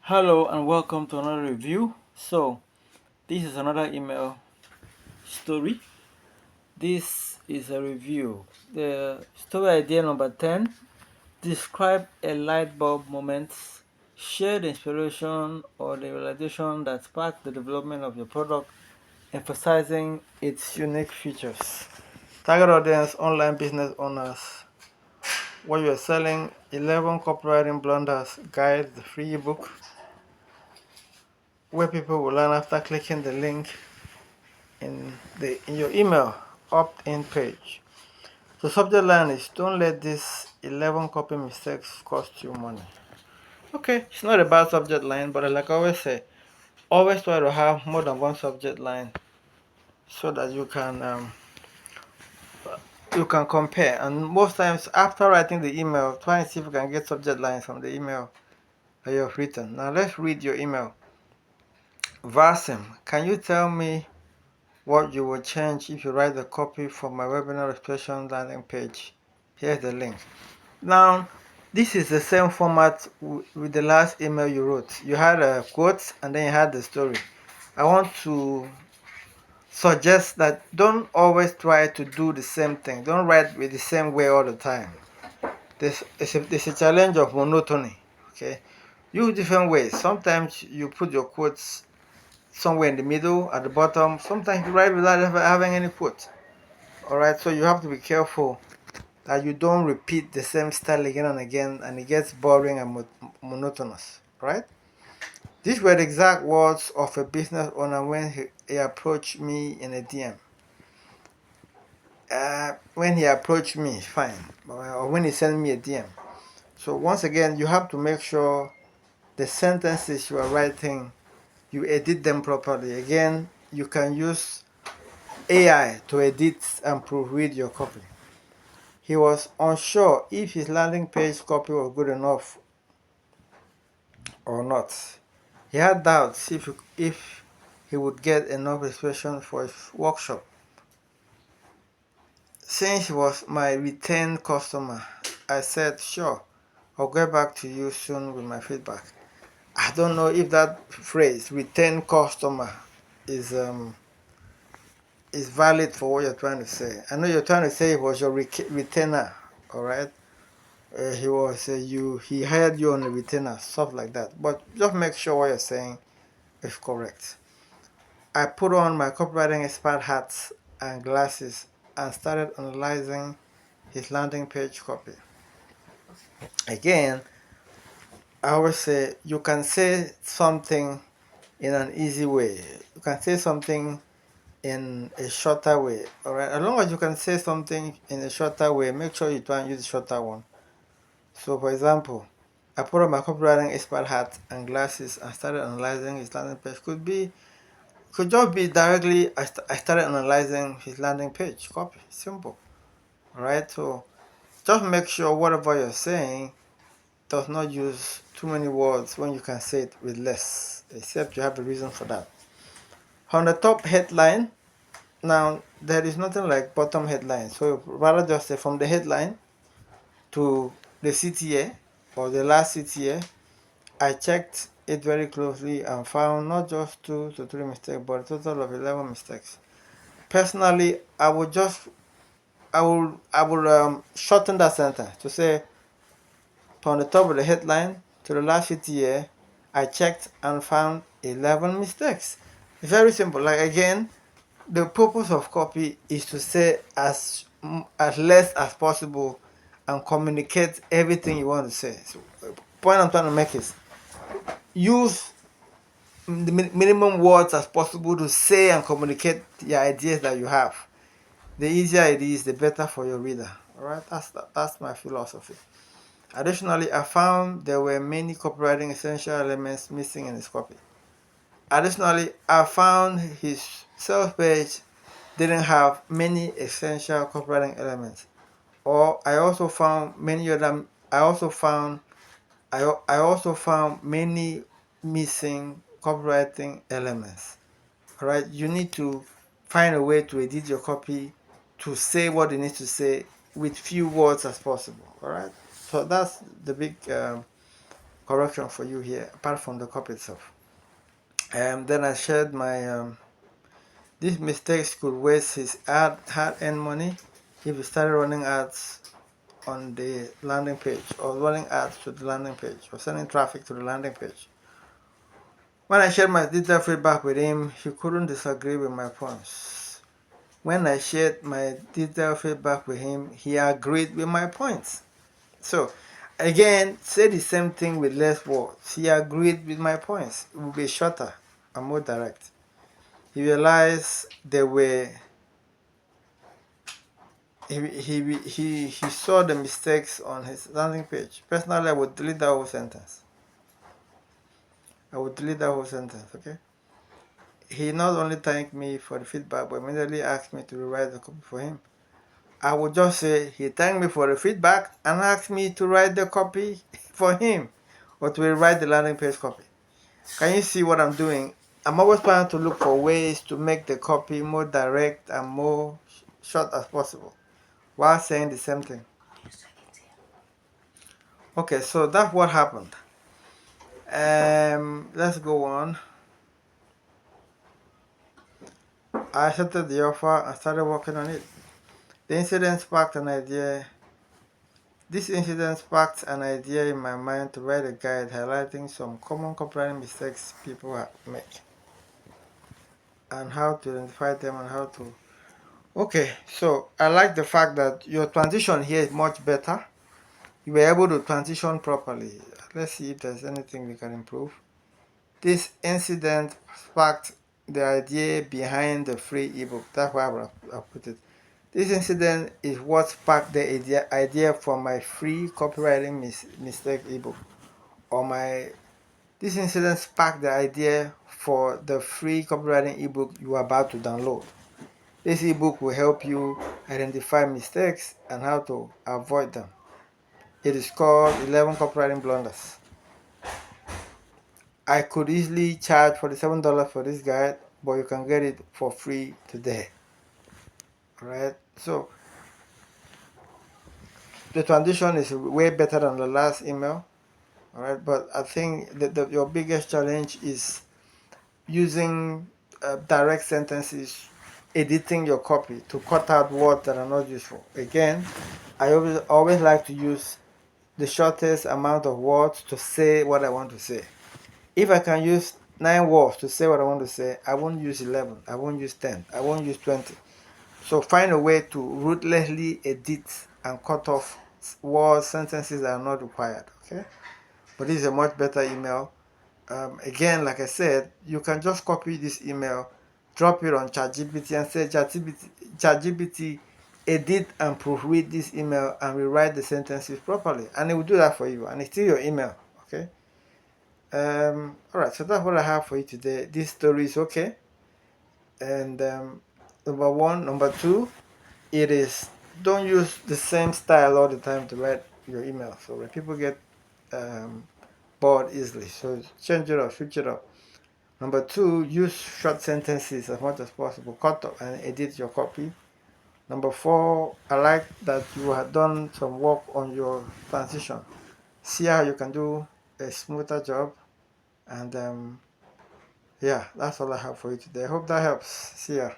Hello and welcome to another review. So, this is another email story. This is a review. The story idea number 10: describe a light bulb moment, share the inspiration or the realization that sparked the development of your product, emphasizing its unique features. Target audience: online business owners. What you are selling: 11 copywriting blunders guide, the free ebook where people will learn after clicking the link in your email opt-in page. The subject line is: don't let these 11 copy mistakes cost you money. Okay, it's not a bad subject line, but like I always say, always try to have more than one subject line so that you can compare. And most times after writing the email, try and see if you can get subject lines from the email that you have written. Now let's read your email. Vasim, can you tell me what you will change if you write the copy for my webinar registration landing page? Here's the link. Now, this is the same format with the last email you wrote. You had a quote and then you had the story. I want to suggest that don't always try to do the same thing. Don't write with the same way all the time. There's a challenge of monotony. Okay, use different ways. Sometimes you put your quotes somewhere in the middle, at the bottom. Sometimes you write without having any quote. Alright, so you have to be careful that you don't repeat the same style again and again and it gets boring and monotonous, right? These were the exact words of a business owner when he approached me in a DM. When he approached me, fine, or when he sent me a DM. So once again, you have to make sure the sentences you are writing, you edit them properly. Again, you can use AI to edit and proofread your copy. He was unsure if his landing page copy was good enough or not. He had doubts if he would get enough registration for his workshop. Since he was my retained customer, I said, sure, I'll get back to you soon with my feedback. I don't know if that phrase, retained customer, is valid for what you're trying to say. I know you're trying to say it was your retainer, all right? He hired you on a retainer, stuff like that. But just make sure what you're saying is correct. I put on my copywriting expert hats and glasses and started analyzing his landing page copy. Again, I always say you can say something in an easy way. You can say something in a shorter way. Alright, as long as you can say something in a shorter way, make sure you try and use the shorter one. So for example, I put on my copywriting expert hat and glasses and started analyzing his landing page. Could just be directly, I started analyzing his landing page copy. Simple. Alright, so just make sure whatever you're saying does not use too many words when you can say it with less, except you have a reason for that. On the top headline, now there is nothing like bottom headline, so rather just say from the headline to the CTA or the last CTA. I checked it very closely and found not just 2 to 3 mistakes, but a total of 11 mistakes. Personally, I would shorten that sentence to say, from the top of the headline to the last CTA, I checked and found 11 mistakes. Very simple. Like again, the purpose of copy is to say as less as possible and communicate everything you want to say. So, point I'm trying to make is use the minimum words as possible to say and communicate the ideas that you have. The easier it is, the better for your reader. All right, that's my philosophy. Additionally, I found there were many copywriting essential elements missing in his copy. Additionally, I found his sales page didn't have many essential copywriting elements. Or I also found many missing copywriting elements. All right, you need to find a way to edit your copy to say what it needs to say with few words as possible. All right, so that's the big correction for you here, apart from the copy itself. Then I shared my these mistakes could waste his hard-earned money if he started running ads on the landing page, or running ads to the landing page, or sending traffic to the landing page. When I shared my detailed feedback with him, he couldn't disagree with my points. When I shared my detailed feedback with him, he agreed with my points. So, again, say the same thing with less words. He agreed with my points. It will be shorter and more direct. He realized there were he saw the mistakes on his landing page. Personally, I would delete that whole sentence. Okay? He not only thanked me for the feedback, but immediately asked me to rewrite the copy for him. I would just say he thanked me for the feedback and asked me to write the copy for him, or to rewrite the landing page copy. Can you see what I'm doing? I'm always trying to look for ways to make the copy more direct and more short as possible, while saying the same thing. Okay, so that's what happened. Let's go on. I accepted the offer and started working on it. This incident sparked an idea in my mind to write a guide highlighting some common copywriting mistakes people make, and how to identify them and how to... Okay, so I like the fact that your transition here is much better. You were able to transition properly. Let's see if there's anything we can improve. This incident sparked the idea behind the free ebook. That's why I put it. This incident is what sparked the idea for my free copywriting mistake ebook. This incident sparked the idea for the free copywriting ebook you are about to download. This ebook will help you identify mistakes and how to avoid them. It is called 11 Copywriting Blunders. I could easily charge $47 for this guide, but you can get it for free today. Alright, so the transition is way better than the last email. Alright, but I think that your biggest challenge is using direct sentences, editing your copy to cut out words that are not useful. Again, I always like to use the shortest amount of words to say what I want to say. If I can use 9 words to say what I want to say, I won't use 11, I won't use 10, I won't use 20. So find a way to ruthlessly edit and cut off words, sentences that are not required, okay? But this is a much better email. Again, like I said, you can just copy this email, drop it on ChatGPT and say, ChatGPT, edit and proofread this email and rewrite the sentences properly. And it will do that for you. And it's still your email, okay? Alright, so that's what I have for you today. This story is okay. And number one. Number two, it is, don't use the same style all the time to write your email. So when people get bored easily, so change it up, switch it up. Number two, use short sentences as much as possible. Cut up and edit your copy. Number four, I like that you have done some work on your transition. See how you can do a smoother job. And yeah, that's all I have for you today. I hope that helps. See ya.